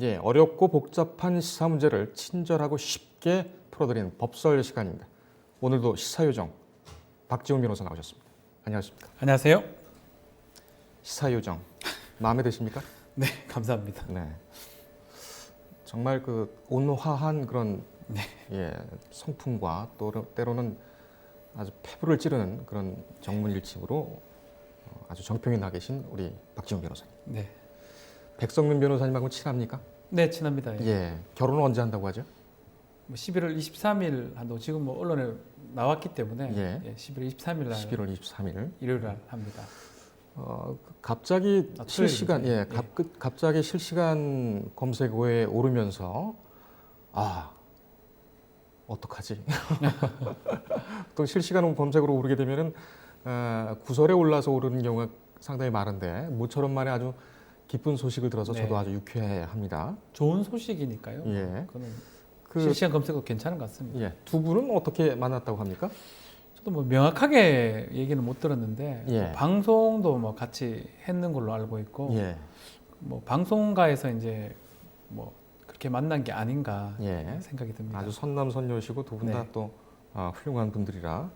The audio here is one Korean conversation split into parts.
예, 어렵고 복잡한 시사 문제를 친절하고 쉽게 풀어드리는 법설 시간입니다. 오늘도 시사요정 박지훈 변호사 나오셨습니다. 안녕하십니까? 안녕하세요. 시사요정 마음에 드십니까? 네, 감사합니다. 네. 정말 그 온화한 그런 네. 예, 성품과 또 때로는 아주 패부를 찌르는 그런 정문일침으로 아주 정평이 나 계신 우리 박지훈 변호사님. 네. 백성민 변호사님하고 친합니까? 네, 친합니다. 예. 예. 결혼은 언제 한다고 하죠? 11월 23일 한다고 지금 뭐 언론에 나왔기 때문에 예. 11월 23일 날 11월 23일. 일요일 날 합니다. 갑자기 실시간 토요일이죠. 갑자기 실시간 검색어에 오르면서 어떡하지? 또 실시간 검색으로 오르게 되면은 구설에 올라서 오르는 경우가 상당히 많은데 모처럼 만에 아주 기쁜 소식을 들어서 네. 저도 아주 유쾌합니다. 좋은 소식이니까요. 예. 그거는 그 실시간 검색어 괜찮은 것 같습니다. 예, 두 분은 어떻게 만났다고 합니까? 저도 뭐 명확하게 얘기는 못 들었는데 예. 뭐 방송도 뭐 같이 했는 걸로 알고 있고 예. 뭐 방송가에서 이제 뭐 그렇게 만난 게 아닌가 예. 생각이 듭니다. 아주 선남선녀시고 두 분 다 네. 또 훌륭한 분들이라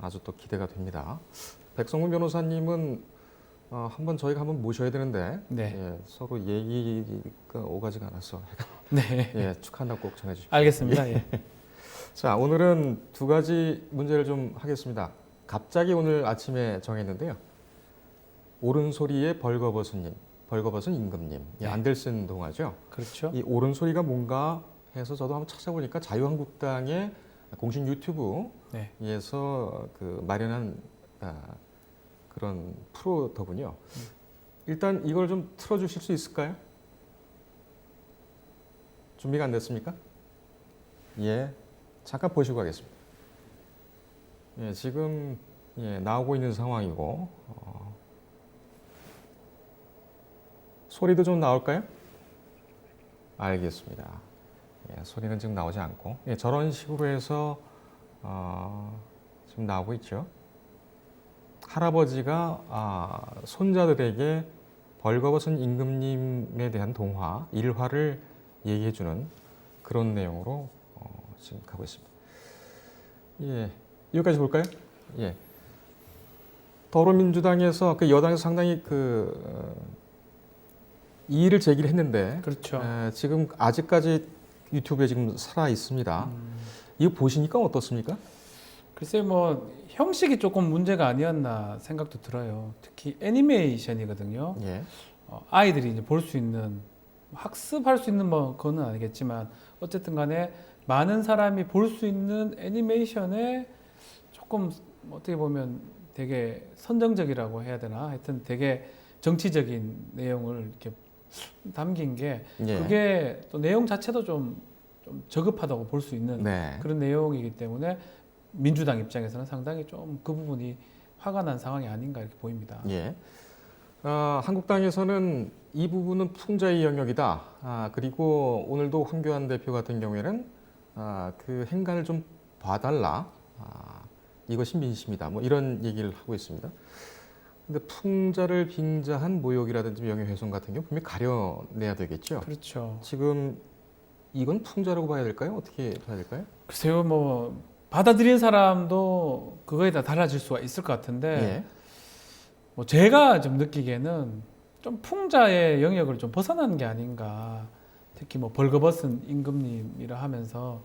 아주 또 기대가 됩니다. 백성문 변호사님은 한번 저희가 한번 모셔야 되는데 네. 예, 서로 얘기가 오가지가 않아서 네. 예, 축하한다고 꼭 전해주십시오. 알겠습니다. 예. 자, 오늘은 두 가지 문제를 좀 하겠습니다. 갑자기 오늘 아침에 정했는데요. 옳은 소리의 벌거벗은 임금님, 네. 안델슨 동화죠. 그렇죠. 이 옳은 소리가 뭔가 해서 저도 한번 찾아보니까 자유한국당의 공식 유튜브에서 네. 그 마련한 그런 프로더군요. 일단 이걸 좀 틀어주실 수 있을까요? 준비가 안 됐습니까? 예, 잠깐 보시고 가겠습니다. 예, 지금 나오고 있는 상황이고 소리도 좀 나올까요? 알겠습니다. 예, 소리는 지금 나오지 않고 저런 식으로 해서 지금 나오고 있죠. 할아버지가 손자들에게 벌거벗은 임금님에 대한 동화, 일화를 얘기해주는 그런 내용으로 지금 가고 있습니다. 예, 여기까지 볼까요? 예. 더불어민주당에서 그 여당에서 상당히 이의를 제기를 했는데 그렇죠. 지금 아직까지 유튜브에 지금 살아 있습니다. 이거 보시니까 어떻습니까? 글쎄요, 뭐 형식이 조금 문제가 아니었나 생각도 들어요. 특히 애니메이션이거든요. 예. 아이들이 이제 볼 수 있는 학습할 수 있는 뭐 그거는 아니겠지만 어쨌든/간에 많은 사람이 볼 수 있는 애니메이션에 조금 어떻게 보면 되게 선정적이라고 해야 되나? 하여튼 되게 정치적인 내용을 이렇게 담긴 게 예. 그게 또 내용 자체도 좀 저급하다고 볼 수 있는 네. 그런 내용이기 때문에 민주당 입장에서는 상당히 좀 그 부분이 화가 난 상황이 아닌가 이렇게 보입니다. 예. 한국당에서는 이 부분은 풍자의 영역이다. 그리고 오늘도 황교안 대표 같은 경우에는 그 행간을 좀 봐달라. 이것이 민심이다. 뭐 이런 얘기를 하고 있습니다. 근데 풍자를 빙자한 모욕이라든지 명예훼손 같은 경우 분명히 가려내야 되겠죠. 그렇죠. 지금 이건 풍자라고 봐야 될까요? 어떻게 봐야 될까요? 글쎄요, 뭐 받아들인 사람도 그거에 다 달라질 수가 있을 것 같은데 예. 뭐 제가 좀 느끼기에는 좀 풍자의 영역을 좀 벗어나는 게 아닌가. 특히 뭐 벌거벗은 임금님이라 하면서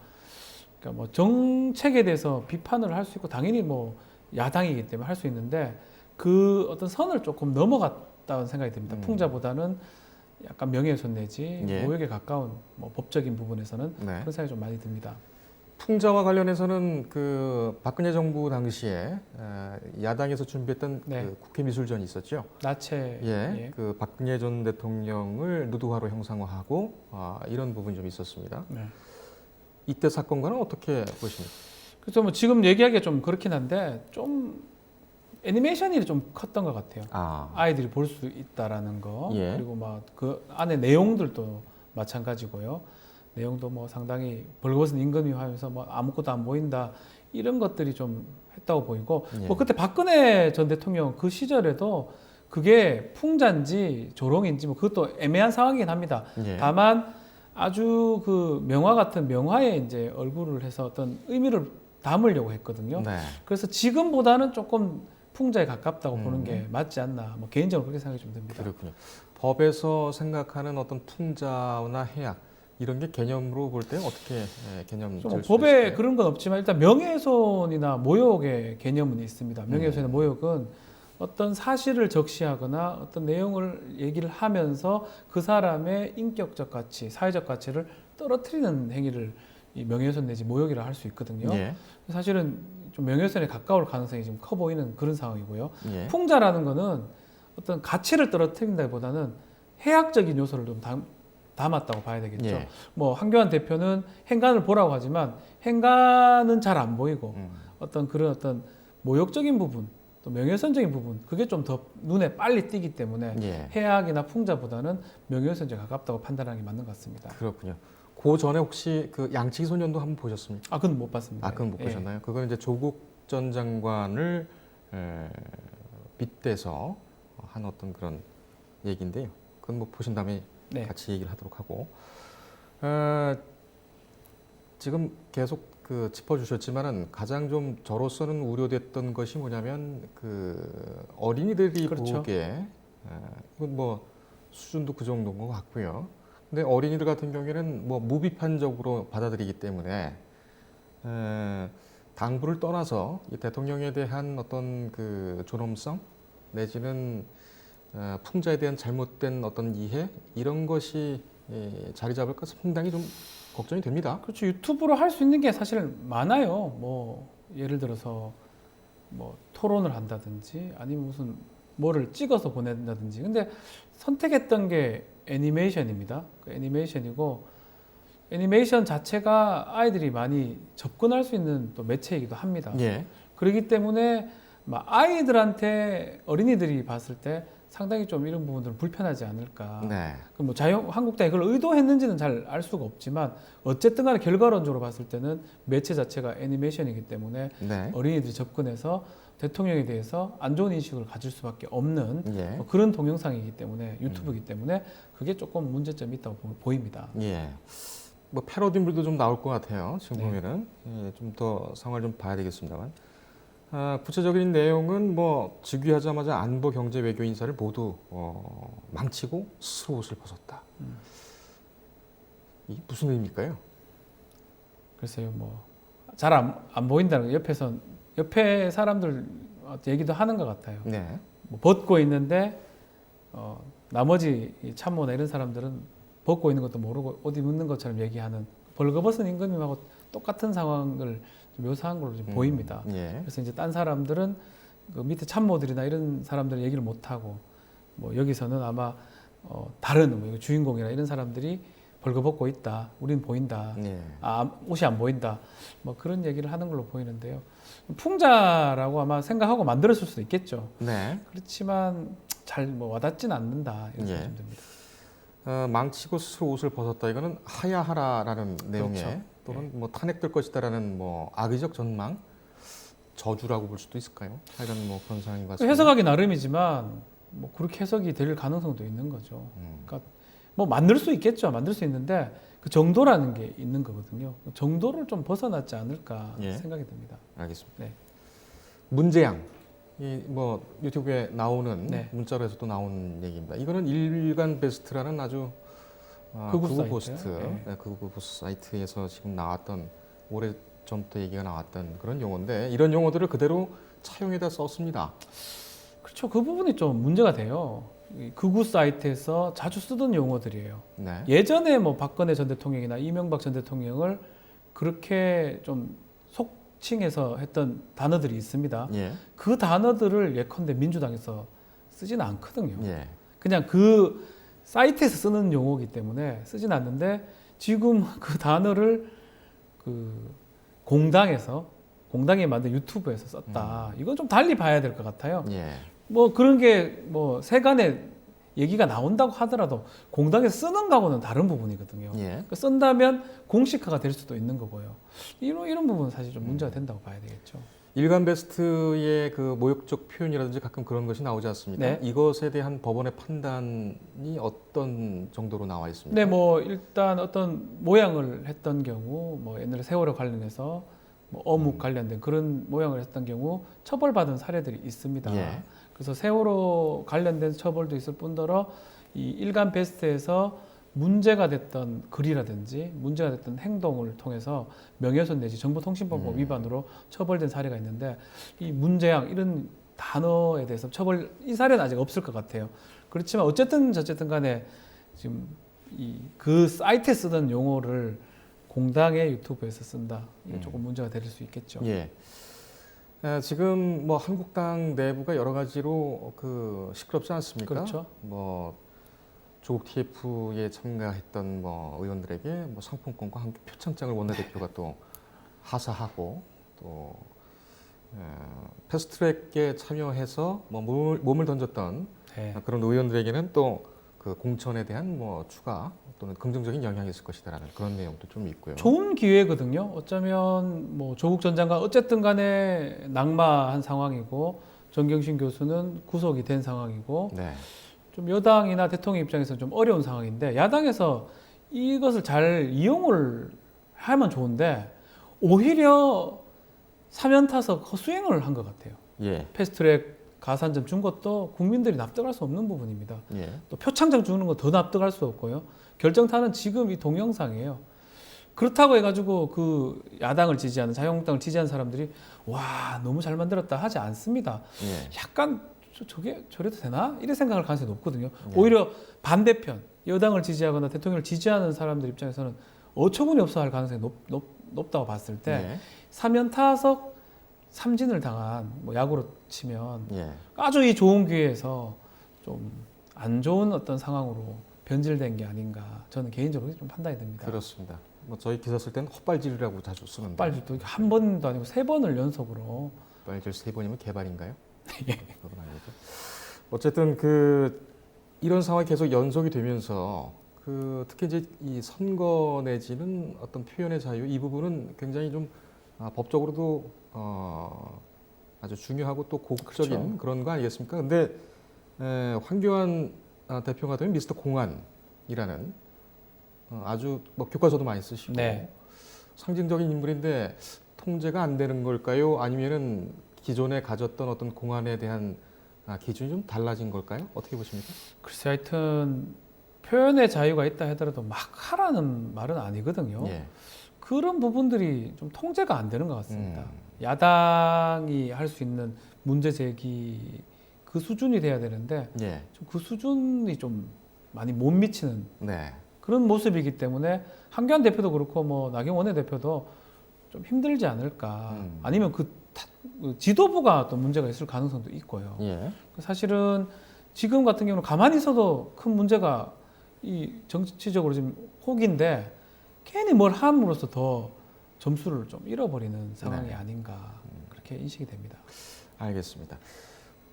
그러니까 뭐 정책에 대해서 비판을 할 수 있고 당연히 뭐 야당이기 때문에 할 수 있는데 그 어떤 선을 조금 넘어갔다는 생각이 듭니다. 풍자보다는 약간 명예훼손 내지 예. 모욕에 가까운 뭐 법적인 부분에서는 네. 그런 생각이 좀 많이 듭니다. 풍자와 관련해서는 그 박근혜 정부 당시에 야당에서 준비했던 네. 그 국회 미술전이 있었죠. 나체 예, 그 박근혜 전 대통령을 누드화로 형상화하고 이런 부분이 좀 있었습니다. 네. 이때 사건과는 어떻게 보십니까? 그래서 뭐 지금 얘기하기가 좀 그렇긴 한데 좀 애니메이션이 좀 컸던 것 같아요. 아이들이 볼 수 있다라는 거 예. 그리고 막 그 안에 내용들도 마찬가지고요. 내용도 뭐 상당히 벌거벗은 임금이 하면서 뭐 아무것도 안 보인다 이런 것들이 좀 했다고 보이고 예. 뭐 그때 박근혜 전 대통령 그 시절에도 그게 풍자인지 조롱인지 뭐 그것도 애매한 상황이긴 합니다. 예. 다만 아주 그 명화 같은 명화에 이제 얼굴을 해서 어떤 의미를 담으려고 했거든요. 네. 그래서 지금보다는 조금 풍자에 가깝다고 보는 게 맞지 않나. 뭐 개인적으로 그렇게 생각이 좀 듭니다. 그렇군요. 법에서 생각하는 어떤 풍자나 해악 이런 게 개념으로 볼 때 어떻게 개념 좀 지을 수 법에 있을까요? 그런 건 없지만 일단 명예훼손이나 모욕의 개념은 있습니다. 명예훼손이나 음. 모욕은 어떤 사실을 적시하거나 어떤 내용을 얘기를 하면서 그 사람의 인격적 가치, 사회적 가치를 떨어뜨리는 행위를 이 명예훼손 내지 모욕이라 할 수 있거든요. 예. 사실은 좀 명예훼손에 가까울 가능성이 지금 커 보이는 그런 상황이고요. 예. 풍자라는 거는 어떤 가치를 떨어뜨린다기보다는 해악적인 요소를 좀 담았다고 봐야 되겠죠. 예. 뭐 한교안 대표는 행간을 보라고 하지만 행간은 잘 안 보이고 어떤 그런 어떤 모욕적인 부분 또 명예훼손적인 부분 그게 좀 더 눈에 빨리 띄기 때문에 예. 해악이나 풍자보다는 명예훼손에 가깝다고 판단하는 게 맞는 것 같습니다. 그렇군요. 그 전에 혹시 그 양치기 소년도 한번 보셨습니까? 아, 그건 못 봤습니다. 아, 그건 못 예. 보셨나요? 그건 이제 조국 전 장관을 빗대서 한 어떤 그런 얘기인데요. 그건 뭐 보신 다음에 네. 같이 얘기를 하도록 하고 지금 계속 그 짚어주셨지만은 가장 좀 저로서는 우려됐던 것이 뭐냐면 그 어린이들이 그렇죠. 보기에 이건 뭐 수준도 그 정도인 것 같고요. 근데 어린이들 같은 경우에는 뭐 무비판적으로 받아들이기 때문에 당부를 떠나서 이 대통령에 대한 어떤 그 존엄성 내지는 풍자에 대한 잘못된 어떤 이해 이런 것이 자리 잡을까 상당히 좀 걱정이 됩니다. 그렇죠. 유튜브로 할 수 있는 게 사실 많아요. 뭐 예를 들어서 뭐 토론을 한다든지 아니면 무슨 뭐를 찍어서 보낸다든지. 근데 선택했던 게 애니메이션입니다. 그 애니메이션이고 애니메이션 자체가 아이들이 많이 접근할 수 있는 또 매체이기도 합니다. 예. 그렇기 때문에 막 아이들한테 어린이들이 봤을 때 상당히 좀 이런 부분들은 불편하지 않을까. 네. 그럼 뭐 한국당이 그걸 의도했는지는 잘 알 수가 없지만 어쨌든 간에 결과론적으로 봤을 때는 매체 자체가 애니메이션이기 때문에 네. 어린이들이 접근해서 대통령에 대해서 안 좋은 인식을 가질 수밖에 없는 예. 뭐 그런 동영상이기 때문에 유튜브이기 때문에 그게 조금 문제점이 있다고 보입니다. 예. 뭐 패러디물도 좀 나올 것 같아요. 지금 네. 보면은 좀 더 상황을 좀 봐야 되겠습니다만. 구체적인 내용은 뭐 즉위하자마자 안보, 경제, 외교 인사를 모두 망치고 스스로 옷을 벗었다. 이 무슨 의미일까요? 글쎄요, 뭐 잘 안 보인다는 거 옆에 사람들 얘기도 하는 것 같아요. 네. 뭐 벗고 있는데 나머지 이 참모나 이런 사람들은 벗고 있는 것도 모르고 옷 입는 것처럼 얘기하는 벌거벗은 임금님하고 똑같은 상황을 좀 묘사한 걸로 좀 보입니다. 예. 그래서 이제 딴 사람들은 그 밑에 참모들이나 이런 사람들 얘기를 못 하고 뭐 여기서는 아마 다른 뭐 주인공이나 이런 사람들이 벌거벗고 있다. 우린 보인다. 예. 옷이 안 보인다. 뭐 그런 얘기를 하는 걸로 보이는데요. 풍자라고 아마 생각하고 만들었을 수도 있겠죠. 네. 그렇지만 잘 뭐 와닿지는 않는다. 이런 생각이 예. 좀 듭니다. 망치고 스스로 옷을 벗었다. 이거는 하야하라라는 내용의 그렇죠. 또는 뭐 탄핵될 것이다라는 뭐 악의적 전망, 저주라고 볼 수도 있을까요? 하여간 뭐 그런 상황인 것 같습니다. 해석하기 나름이지만 뭐 그렇게 해석이 될 가능성도 있는 거죠. 음. 그러니까 뭐 만들 수 있겠죠. 만들 수 있는데 그 정도라는 게 있는 거거든요. 그 정도를 좀 벗어났지 않을까 예. 생각이 듭니다. 알겠습니다. 네. 문재양, 이 뭐 유튜브에 나오는 네. 문자로에서도 나온 얘기입니다. 이거는 일간 베스트라는 아주 극우 극우 사이트요? 포스트, 네. 네, 극우 포스트 사이트에서 지금 나왔던 오래 전부터 얘기가 나왔던 그런 용어인데 이런 용어들을 그대로 차용해다 썼습니다. 그렇죠. 그 부분이 좀 문제가 돼요. 이 극우 사이트에서 자주 쓰던 용어들이에요. 네. 예전에 뭐 박근혜 전 대통령이나 이명박 전 대통령을 그렇게 좀 속칭해서 했던 단어들이 있습니다. 예. 그 단어들을 예컨대 민주당에서 쓰지는 않거든요. 예. 그냥 그 사이트에서 쓰는 용어이기 때문에 쓰진 않는데 지금 그 단어를 그 공당이 만든 유튜브에서 썼다. 이건 좀 달리 봐야 될 것 같아요. 예. 뭐 그런 게 뭐 세간에 얘기가 나온다고 하더라도 공당에서 쓰는 거하고는 다른 부분이거든요. 예. 그러니까 쓴다면 공식화가 될 수도 있는 거고요. 이런 부분은 사실 좀 문제가 된다고 봐야 되겠죠. 일간 베스트의 그 모욕적 표현이라든지 가끔 그런 것이 나오지 않습니까? 네. 이것에 대한 법원의 판단이 어떤 정도로 나와 있습니까? 네, 뭐 일단 어떤 모양을 했던 경우, 뭐 옛날에 세월호 관련해서 뭐 어묵 관련된 그런 모양을 했던 경우 처벌받은 사례들이 있습니다. 예. 그래서 세월호 관련된 처벌도 있을 뿐더러 이 일간 베스트에서 문제가 됐던 글이라든지 문제가 됐던 행동을 통해서 명예훼손 내지 정보통신보호법 위반으로 처벌된 사례가 있는데 이 문제양 이런 단어에 대해서 처벌 이 사례는 아직 없을 것 같아요. 그렇지만 어쨌든 저쨌든 간에 지금 이 그 사이트에 쓰던 용어를 공당의 유튜브에서 쓴다. 이게 조금 문제가 될 수 있겠죠. 예. 지금 뭐 한국당 내부가 여러 가지로 그 시끄럽지 않습니까? 그렇죠. 뭐 조국 TF에 참가했던 뭐 의원들에게 뭐 상품권과 함께 표창장을 원내대표가 또 하사하고 또 패스트트랙에 참여해서 뭐 몸을 던졌던 네. 그런 의원들에게는 또 그 공천에 대한 뭐 추가 또는 긍정적인 영향이 있을 것이다라는 그런 내용도 좀 있고요. 좋은 기회거든요. 어쩌면 뭐 조국 전 장관 어쨌든 간에 낙마한 상황이고 정경심 교수는 구속이 된 상황이고 네. 좀 여당이나 대통령 입장에서 좀 어려운 상황인데 야당에서 이것을 잘 이용을 하면 좋은데 오히려 사면타석 허수행을 한 것 같아요. 예. 패스트트랙 가산점 준 것도 국민들이 납득할 수 없는 부분입니다. 예. 또 표창장 주는 거 더 납득할 수 없고요. 결정타는 지금 이 동영상이에요. 그렇다고 해가지고 그 야당을 지지하는 자유한국당을 지지하는 사람들이 와 너무 잘 만들었다 하지 않습니다. 예. 약간 저게 저래도 되나? 이래 생각할 가능성이 높거든요. 네. 오히려 반대편 여당을 지지하거나 대통령을 지지하는 사람들 입장에서는 어처구니 없어 할 가능성이 높다고 봤을 때 예. 사면타석 삼진을 당한 뭐 야구로 치면 예. 아주 이 좋은 기회에서 좀 안 좋은 어떤 상황으로 변질된 게 아닌가 저는 개인적으로 좀 판단이 됩니다. 그렇습니다. 뭐 저희 기사 쓸 때는 헛발질이라고 자주 쓰는데 빨리도 한 번도 아니고 세 번을 연속으로 헛발질 3번이면 개발인가요? 예. 그건 아니죠. 어쨌든 그 이런 상황이 계속 연속이 되면서 그 특히 이제 이 선거 내지는 어떤 표현의 자유 이 부분은 굉장히 좀 법적으로도 아주 중요하고 또 고급적인 그렇죠. 그런 거 아니겠습니까? 근데 황교안 대표 같은 경우는 미스터 공안이라는 아주 뭐 교과서도 많이 쓰시고 네. 상징적인 인물인데 통제가 안 되는 걸까요? 아니면은 기존에 가졌던 어떤 공안에 대한 기준이 좀 달라진 걸까요? 어떻게 보십니까? 글쎄 하여튼 표현의 자유가 있다 하더라도 막 하라는 말은 아니거든요. 예. 그런 부분들이 좀 통제가 안 되는 것 같습니다. 야당이 할 수 있는 문제 제기 그 수준이 돼야 되는데 예. 좀 그 수준이 좀 많이 못 미치는 네. 그런 모습이기 때문에 한교안 대표도 그렇고 뭐 나경원 원내대표도 좀 힘들지 않을까. 아니면 그 지도부가 또 문제가 있을 가능성도 있고요. 예. 사실은 지금 같은 경우는 가만히 있어도 큰 문제가 이 정치적으로 지금 혹인데 괜히 뭘 함으로써 더 점수를 좀 잃어버리는 상황이 네. 아닌가 그렇게 인식이 됩니다. 알겠습니다.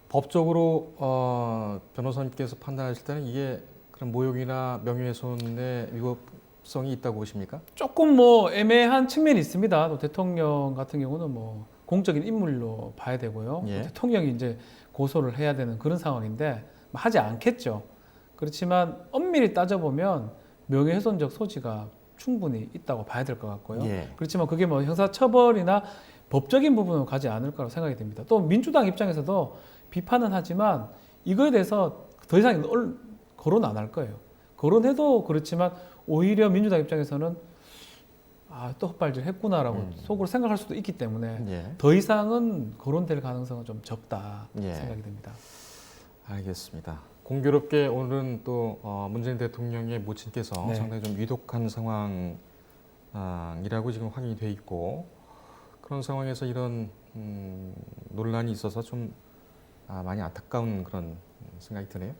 법적으로 변호사님께서 판단하실 때는 이게 그런 모욕이나 명예훼손의 위법성이 있다고 보십니까? 조금 뭐 애매한 측면이 있습니다. 또 대통령 같은 경우는 뭐 공적인 인물로 봐야 되고요. 예. 또 대통령이 이제 고소를 해야 되는 그런 상황인데 뭐 하지 않겠죠. 그렇지만 엄밀히 따져보면 명예훼손적 소지가 충분히 있다고 봐야 될 것 같고요. 예. 그렇지만 그게 뭐 형사처벌이나 법적인 부분으로 가지 않을 거라고 생각이 됩니다. 또 민주당 입장에서도 비판은 하지만 이거에 대해서 더 이상 거론 안 할 거예요. 거론해도 그렇지만 오히려 민주당 입장에서는 또 헛발질 했구나라고 속으로 생각할 수도 있기 때문에 예. 더 이상은 거론될 가능성은 좀 적다 예. 생각이 됩니다. 알겠습니다. 공교롭게 오늘은 또 문재인 대통령의 모친께서 네. 상당히 좀 위독한 상황이라고 지금 확인이 돼 있고 그런 상황에서 이런 논란이 있어서 좀 많이 안타까운 그런 생각이 드네요.